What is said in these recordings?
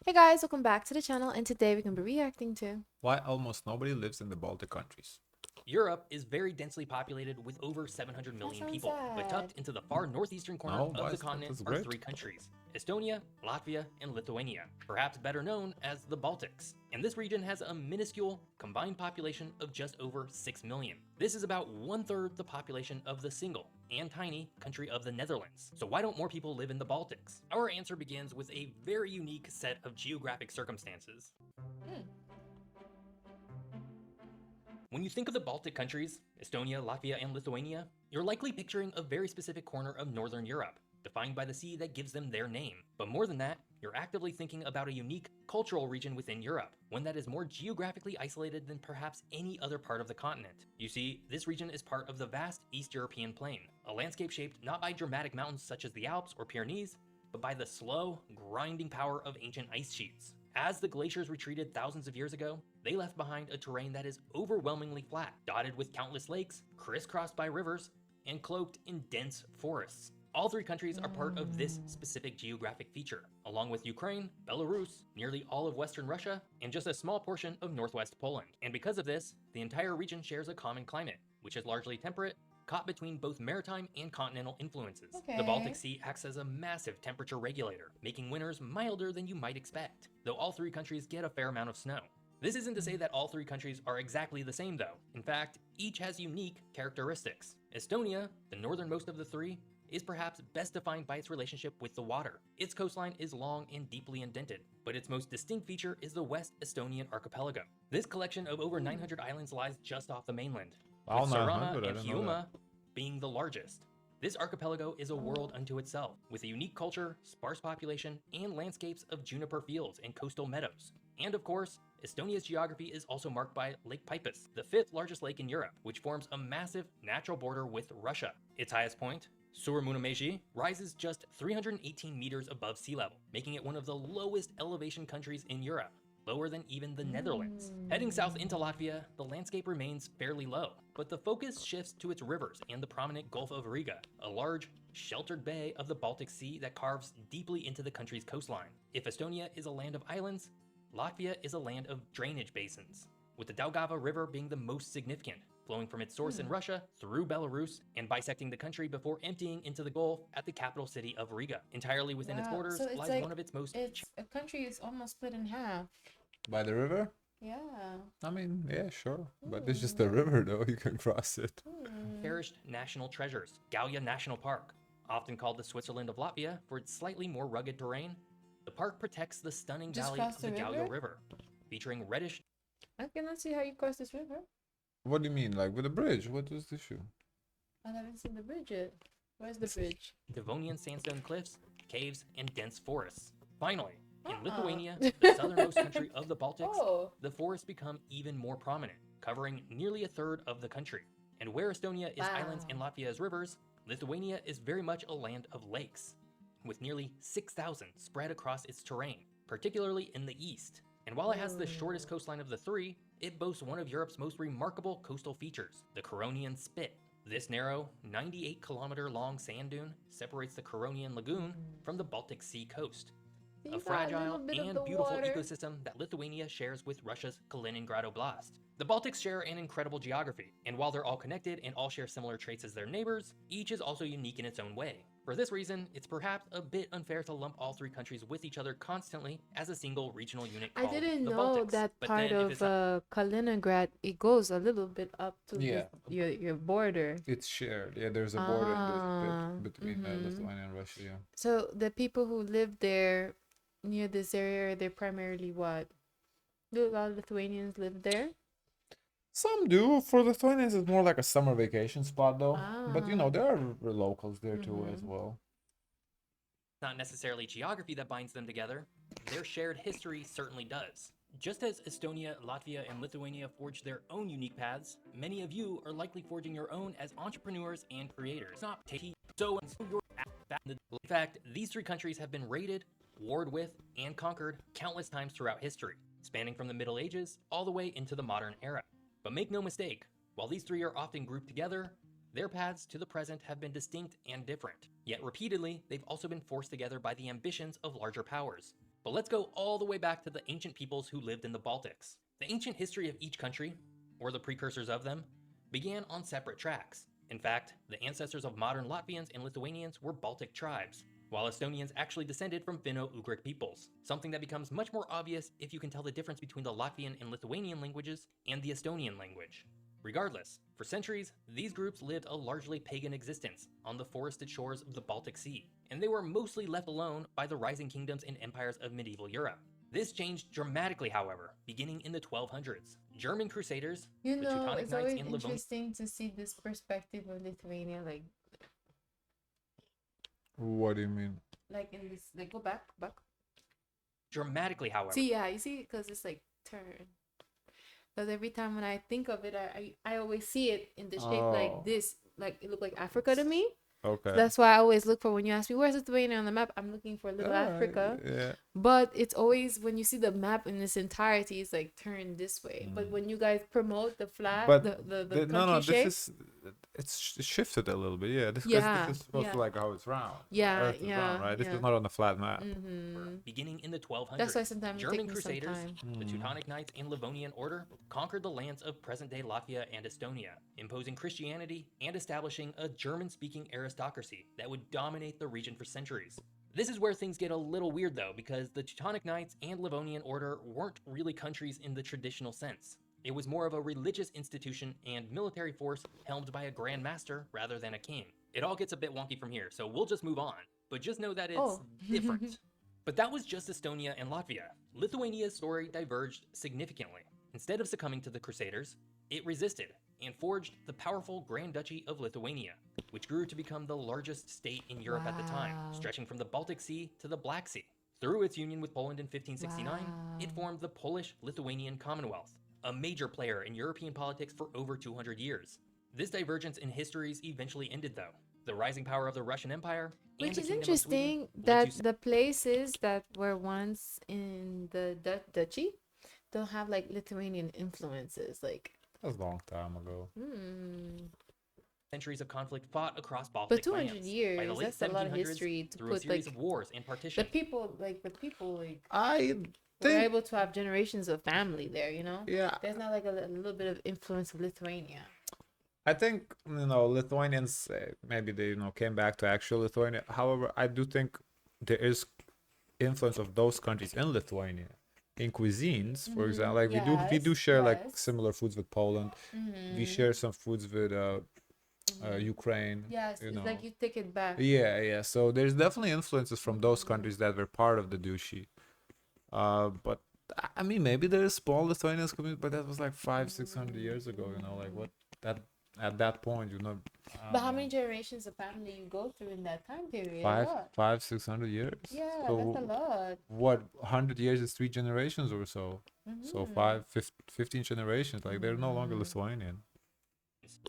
Hey guys, welcome back to the channel, and today we're going to be reacting to Why almost nobody lives in the Baltic countries? Europe is very densely populated with over 700 That million sounds people, but sad. tucked into the far northeastern corner No, of why the is that? continent That's are great. three countries: Estonia, Latvia, and Lithuania, perhaps better known as the Baltics. And this region has a minuscule combined population of just over 6 million. This is about 1/3 the population of the single and tiny country of the Netherlands. So why don't more people live in the Baltics? Our answer begins with a very unique set of geographic circumstances. Hmm. When you think of the Baltic countries, Estonia, Latvia, and Lithuania, you're likely picturing a very specific corner of Northern Europe, defined by the sea that gives them their name. But more than that, you're actively thinking about a unique cultural region within Europe, one that is more geographically isolated than perhaps any other part of the continent. You see, this region is part of the vast East European plain, a landscape shaped not by dramatic mountains such as the Alps or Pyrenees, but by the slow, grinding power of ancient ice sheets. As the glaciers retreated thousands of years ago, they left behind a terrain that is overwhelmingly flat, dotted with countless lakes, crisscrossed by rivers, and cloaked in dense forests. All three countries are part of this specific geographic feature, along with Ukraine, Belarus, nearly all of Western Russia, and just a small portion of northwest Poland. And because of this, the entire region shares a common climate, which is largely temperate, caught between both maritime and continental influences. The Baltic Okay. Sea acts as a massive temperature regulator, making winters milder than you might expect, though all three countries get a fair amount of snow. This isn't to say that all three countries are exactly the same though. In fact, each has unique characteristics. Estonia, the northernmost of the three, is perhaps best defined by its relationship with the water. Its coastline is long and deeply indented, but its most distinct feature is the West Estonian archipelago. This collection of over 900 islands lies just off the mainland, Wow, with Sarama 900, I and didn't know that. Hiiumaa being the largest. This archipelago is a world unto itself, with a unique culture, sparse population, and landscapes of juniper fields and coastal meadows. And of course, Estonia's geography is also marked by Lake Peipus, the fifth largest lake in Europe, which forms a massive natural border with Russia. Its highest point, Suurmunamägi, rises just 318 meters above sea level, making it one of the lowest elevation countries in Europe, lower than even the Netherlands. Heading south into Latvia, the landscape remains fairly low, but the focus shifts to its rivers and the prominent Gulf of Riga, a large, sheltered bay of the Baltic Sea that carves deeply into the country's coastline. If Estonia is a land of islands, Latvia is a land of drainage basins, with the Daugava River being the most significant, flowing from its source in Russia through Belarus and bisecting the country before emptying into the Gulf at the capital city of Riga. Entirely within its Wow. So borders it's lies like one of its most it's a country is almost split in half. By the river? Yeah. I mean, yeah, sure. But it's just a Hmm. river though, you can cross it. Hmm. cherished national treasures, Gauja National Park. Often called the Switzerland of Latvia for its slightly more rugged terrain, the park protects the stunning Just valley cross of the the Gauja river? River, featuring reddish I cannot see how you cross this river. What do you mean? Like with a bridge? What is the issue? I haven't seen the bridge yet. Where's the bridge? Devonian sandstone cliffs, caves, and dense forests. Finally, in Uh-uh. Lithuania, the southernmost country of the Baltics, Oh. the forests become even more prominent, covering nearly a third of the country. And where Estonia is islands and Wow. Latvia is rivers, Lithuania is very much a land of lakes, with nearly 6,000 spread across its terrain, particularly in the east. And while it has the shortest coastline of the three, it boasts one of Europe's most remarkable coastal features, the Curonian Spit. This narrow, 98-kilometer long sand dune separates the Curonian Lagoon from the Baltic Sea coast, So a you got a little fragile bit of the and beautiful water. ecosystem that Lithuania shares with Russia's Kaliningrad Oblast. The Baltics share an incredible geography, and while they're all connected and all share similar traits as their neighbors, each is also unique in its own way. For this reason, it's perhaps a bit unfair to lump all three countries with each other constantly as a single regional unit I called didn't the know Baltics. that But part then if of it's not Kaliningrad, it goes a little bit up to Yeah, your border. it's shared. Yeah, there's a border in this Ah, bit between mm-hmm. Lithuania and Russia. Yeah. So the people who live there near this area, they're primarily what? Do a lot of Lithuanians live there? Some do. For Lithuanians, it's more like a summer vacation spot though. But you Ah, know, there are locals there too as mm-hmm. well. not necessarily geography that binds them together, their shared history certainly does. Just as Estonia, Latvia, and Lithuania forged their own unique paths, many of you are likely forging your own as entrepreneurs and creators. Not taking so and so your in fact, these three countries have been raided, warred with, and conquered countless times throughout history, spanning from the Middle Ages all the way into the modern era. But make no mistake, while these three are often grouped together, their paths to the present have been distinct and different. Yet repeatedly, they've also been forced together by the ambitions of larger powers, But let's go all the way back to the ancient peoples who lived in the Baltics. The ancient history of each country, or the precursors of them, began on separate tracks. In fact, the ancestors of modern Latvians and Lithuanians were Baltic tribes, while Estonians actually descended from Finno-Ugric peoples, something that becomes much more obvious if you can tell the difference between the Latvian and Lithuanian languages and the Estonian language. Regardless, for centuries, these groups lived a largely pagan existence on the forested shores of the Baltic Sea, and they were mostly left alone by the rising kingdoms and empires of medieval Europe. This changed dramatically, however, beginning in the 1200s. German crusaders, You the know, Teutonic it's Knights always and Livonians, interesting to see this perspective of Lithuania, What do you mean? like in this, like go back. dramatically, however, See, yeah, you see, because it's like turn. Because every time when I think of it, I always see it in the shape Oh. like this, like it looked like Africa to me. Okay. That's why I always look for when you ask me where's Lithuania on the map, I'm looking for little Alright, Africa. Yeah. But it's always when you see the map in its entirety, it's like turned this way. But when you guys promote the flag, But the no, country no. shape, This is it's shifted a little bit. Yeah. This, 'cause Yeah, this is supposed yeah. to like how it's round. Yeah, Earth is yeah, round, right? This yeah. is not on a flat map. beginning in the 1200s, That's why sometimes it German take me some crusaders, time. the Teutonic Knights and Livonian Order, conquered the lands of present-day Latvia and Estonia, imposing Christianity and establishing a German-speaking aristocracy that would dominate the region for centuries. This is where things get a little weird though, because the Teutonic Knights and Livonian Order weren't really countries in the traditional sense. It was more of a religious institution and military force helmed by a Grand Master rather than a king. It all gets a bit wonky from here, so we'll just move on. But just know that it's Oh. different. But that was just Estonia and Latvia. Lithuania's story diverged significantly. Instead of succumbing to the Crusaders, it resisted and forged the powerful Grand Duchy of Lithuania, which grew to become the largest state in Europe at the time, Wow. stretching from the Baltic Sea to the Black Sea. Through its union with Poland in 1569, it Wow. formed the Polish-Lithuanian Commonwealth, a major player in European politics for over 200 years. This divergence in histories eventually ended though. The rising power of the Russian Empire and Which the is Kingdom of Sweden interesting led that to the places that were once in the duchy don't have like Lithuanian influences. Like, That was a long time ago. centuries of conflict fought across but Baltic 200 lands. By years, the late that's a lot of 1700s, history to through a put series like of wars and the partition. people I were think. able to have generations of family there. You know, Yeah. there's not like a little bit of influence of Lithuania. I think Lithuanians maybe they came back to actual Lithuania. However, I do think there is influence of those countries in Lithuania in cuisines. For example, like we do share like Yes. similar foods with Poland. We share some foods with Ukraine. Yes, you it's know. like you take it back. Yeah. So there's definitely influences from those countries that were part of the duchy. But I mean, maybe there is small Lithuanians community, but that was like 500-600 years ago. Like what that at that point, But how many generations of family you go through in that time period? five, A lot. 500-600 years. Yeah, So that's a lot. what 100 years is 3 generations or so. So 15 generations. Like they're no longer Lithuanian.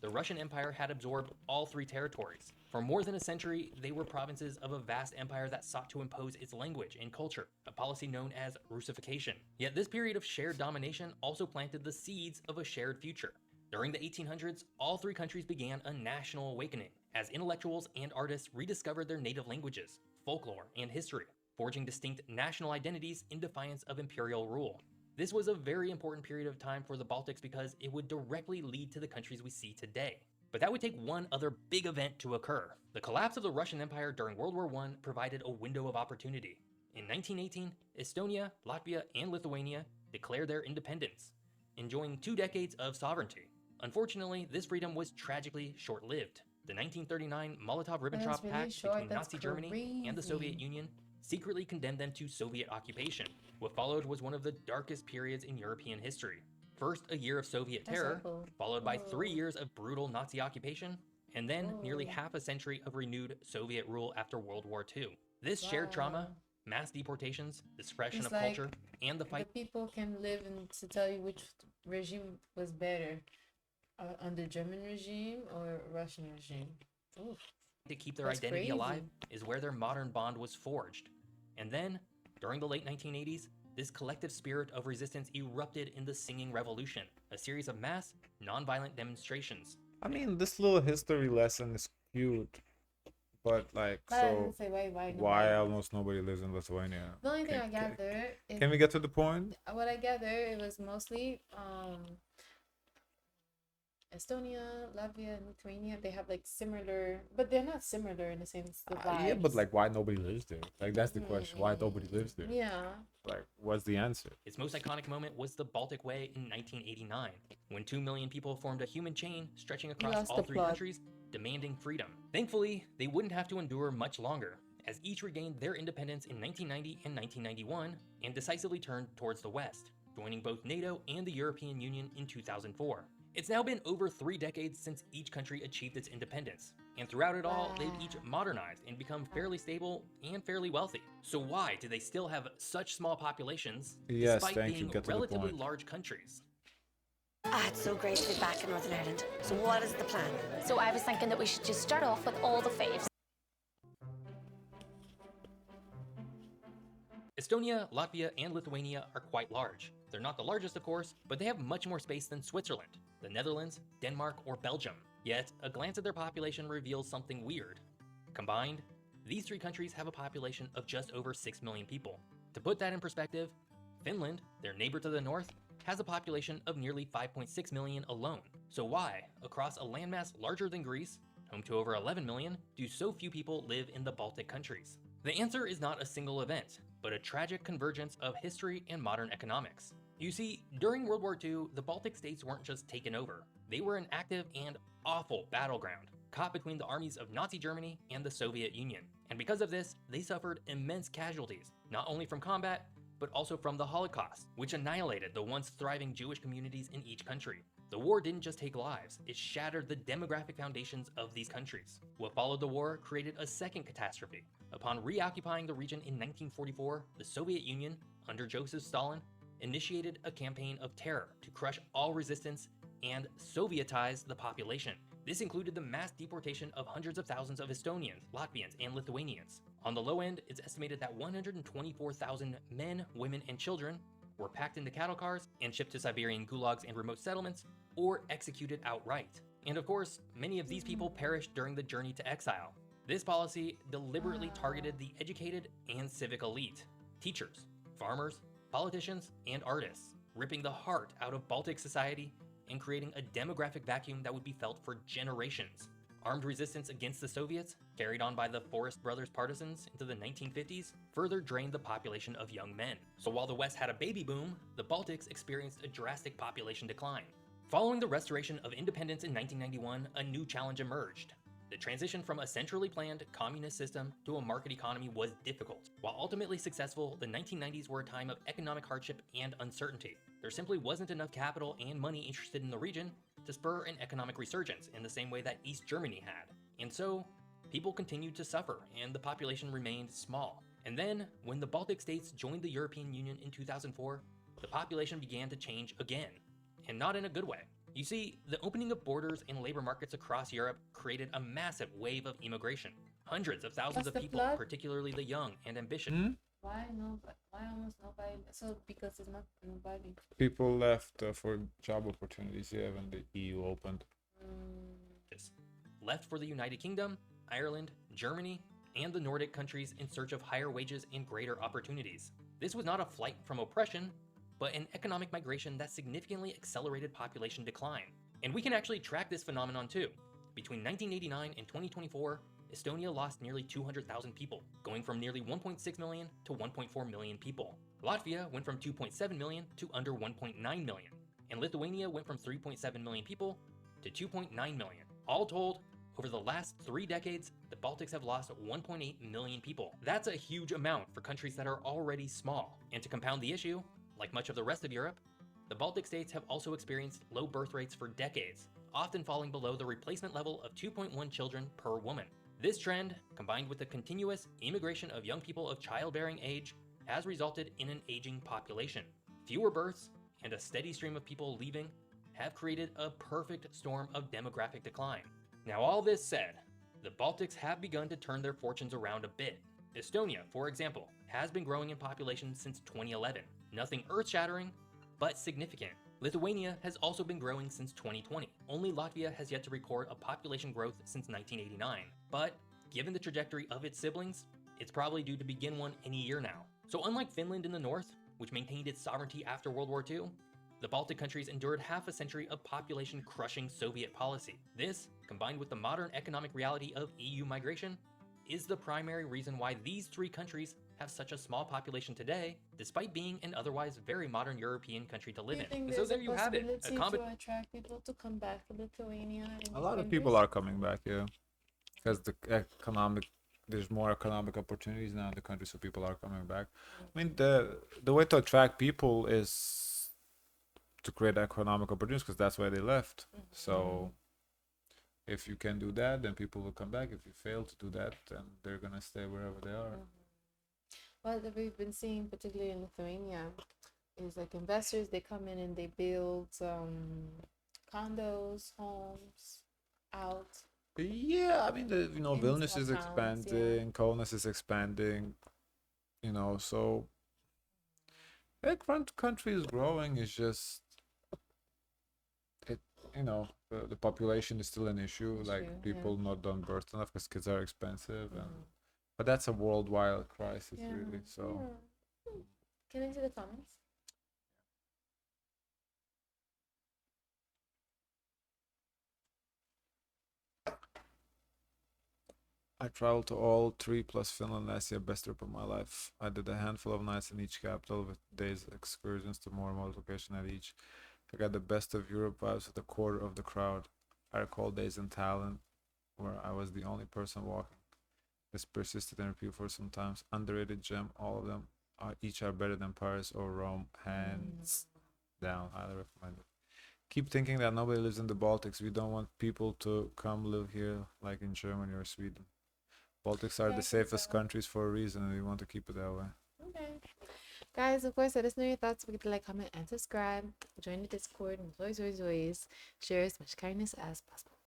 The Russian Empire had absorbed all 3 territories. For more than a century, they were provinces of a vast empire that sought to impose its language and culture, a policy known as Russification. Yet this period of shared domination also planted the seeds of a shared future. During the 1800s, all 3 countries began a national awakening, as intellectuals and artists rediscovered their native languages, folklore, and history, forging distinct national identities in defiance of imperial rule. This was a very important period of time for the Baltics because it would directly lead to the countries we see today. But that would take one other big event to occur. The collapse of the Russian Empire during World War I provided a window of opportunity. In 1918, Estonia, Latvia, and Lithuania declared their independence, enjoying 2 decades of sovereignty. Unfortunately, this freedom was tragically short-lived. The 1939 Molotov-Ribbentrop really Pact short, between that's Nazi Germany and the Soviet crazy. Union secretly condemned them to Soviet occupation. What followed was one of the darkest periods in European history. First, a year of Soviet That's terror, awful. followed by 3 years of brutal Nazi occupation, and then nearly half a century of renewed Soviet rule after World War II. This shared trauma, mass deportations, the suppression It's of like culture, and the The fight people can live and to tell you which regime was better, under German regime or Russian regime. Oof. to keep their That's identity alive crazy. is where their modern bond was forged. And then, during the late 1980s, this collective spirit of resistance erupted in the Singing Revolution, a series of mass, nonviolent demonstrations. I mean, this little history lesson is cute, But like, But I so didn't say why why nobody. almost nobody lives in Lithuania? The only thing I Can, gather is can we get to the point? what I gather it was mostly Estonia, Latvia, and Lithuania. They have like similar, but they're not similar in the sense the Yeah, but vibes. like, why nobody lives there? Like, that's the question. Why nobody lives there? Yeah. Like, what's the answer? Its most iconic moment was the Baltic Way in 1989, when 2 million people formed a human chain stretching across lost all the three plot. countries, demanding freedom. Thankfully, they wouldn't have to endure much longer, as each regained their independence in 1990 and 1991 and decisively turned towards the West, joining both NATO and the European Union in 2004. It's now been over 3 decades since each country achieved its independence, and throughout it all, they've each modernized and become fairly stable and fairly wealthy. So why do they still have such small populations Yes, despite thank you. being Get to the relatively point. large countries? It's so great to be back in Northern Ireland. So what is the plan? So I was thinking that we should just start off with all the faves. Estonia, Latvia, and Lithuania are quite large. They're not the largest, of course, but they have much more space than Switzerland, the Netherlands, Denmark, or Belgium. Yet, a glance at their population reveals something weird. Combined, these 3 countries have a population of just over 6 million people. To put that in perspective, Finland, their neighbor to the north, has a population of nearly 5.6 million alone. So why, across a landmass larger than Greece, home to over 11 million, do so few people live in the Baltic countries? The answer is not a single event, but a tragic convergence of history and modern economics. You see, during World War II, the Baltic states weren't just taken over. They were an active and awful battleground, caught between the armies of Nazi Germany and the Soviet Union. And because of this, they suffered immense casualties, not only from combat, but also from the Holocaust, which annihilated the once thriving Jewish communities in each country. The war didn't just take lives, it shattered the demographic foundations of these countries. What followed the war created a second catastrophe. Upon reoccupying the region in 1944, the Soviet Union, under Joseph Stalin, initiated a campaign of terror to crush all resistance and Sovietize the population. This included the mass deportation of hundreds of thousands of Estonians, Latvians, and Lithuanians. On the low end, it's estimated that 124,000 men, women, and children were packed into cattle cars and shipped to Siberian gulags and remote settlements, or executed outright. And of course, many of these people perished during the journey to exile. This policy deliberately targeted the educated and civic elite, teachers, farmers, politicians, and artists, ripping the heart out of Baltic society and creating a demographic vacuum that would be felt for generations. Armed resistance against the Soviets, carried on by the Forrest Brothers partisans into the 1950s, further drained the population of young men. So while the West had a baby boom, the Baltics experienced a drastic population decline. Following the restoration of independence in 1991, a new challenge emerged. The transition from a centrally planned communist system to a market economy was difficult. While ultimately successful, the 1990s were a time of economic hardship and uncertainty. There simply wasn't enough capital and money interested in the region to spur an economic resurgence in the same way that East Germany had. And so, people continued to suffer and the population remained small. And then, when the Baltic states joined the European Union in 2004, the population began to change again, and not in a good way. You see, the opening of borders and labor markets across Europe created a massive wave of immigration. Hundreds of thousands What's of the people, plot? particularly the young and ambitious. Why no? Why almost nobody? So because it's not nobody. People left for job opportunities, yeah, when the EU opened. Left for the United Kingdom, Ireland, Germany, and the Nordic countries in search of higher wages and greater opportunities. This was not a flight from oppression, but an economic migration that significantly accelerated population decline. And we can actually track this phenomenon too. Between 1989 and 2024, Estonia lost nearly 200,000 people, going from nearly 1.6 million to 1.4 million people. Latvia went from 2.7 million to under 1.9 million, and Lithuania went from 3.7 million people to 2.9 million. All told, over the last 3 decades, the Baltics have lost 1.8 million people. That's a huge amount for countries that are already small. And to compound the issue, like much of the rest of Europe, the Baltic states have also experienced low birth rates for decades, often falling below the replacement level of 2.1 children per woman. This trend, combined with the continuous immigration of young people of childbearing age, has resulted in an aging population. Fewer births and a steady stream of people leaving have created a perfect storm of demographic decline. Now, all this said, the Baltics have begun to turn their fortunes around a bit. Estonia, for example, has been growing in population since 2011. Nothing earth-shattering, but significant. Lithuania has also been growing since 2020. Only Latvia has yet to record a population growth since 1989. But Given the trajectory of its siblings, it's probably due to begin one any year now. So unlike Finland in the north, which maintained its sovereignty after World War II, the Baltic countries endured half a century of population-crushing Soviet policy. This, combined with the modern economic reality of EU migration, is the primary reason why these three countries have such a small population today, despite being an otherwise very modern European country to Do live you in. think And so there's there a you have it. possibility to attract people to come back to Lithuania? And A these lot of people countries? are coming back, yeah, because there's more economic opportunities now in the country, so people are coming back. I mean, the way to attract people is to create economic opportunities, because that's why they left. So if you can do that, then people will come back. If you fail to do that, then they're gonna stay wherever they are. What we've been seeing, particularly in Lithuania, is like investors, they come in and they build condos, homes out. Yeah, I mean, In Vilnius small is towns, expanding, Kaunas is expanding, so the country is growing. It's just it, the population is still an issue. Like Issue, people not done birth enough because kids are expensive, but that's a worldwide crisis, Yeah. really. So. Yeah. Can I see the comments? I traveled to all three plus Finland last year, best trip of my life. I did a handful of nights in each capital with days excursions to more remote location at each. I got the best of Europe vibes with a quarter of the crowd. I recall days in Tallinn where I was the only person walking. This persisted in repeat for some times. Underrated gem, all of them each are better than Paris or Rome. Hands down, highly recommend it. Keep thinking that nobody lives in the Baltics. We don't want people to come live here like in Germany or Sweden. Baltics are the safest countries for a reason, and we want to keep it that way. Okay. Guys, of course, let us know your thoughts. Forget to like, comment, and subscribe. Join the Discord, and always share as much kindness as possible.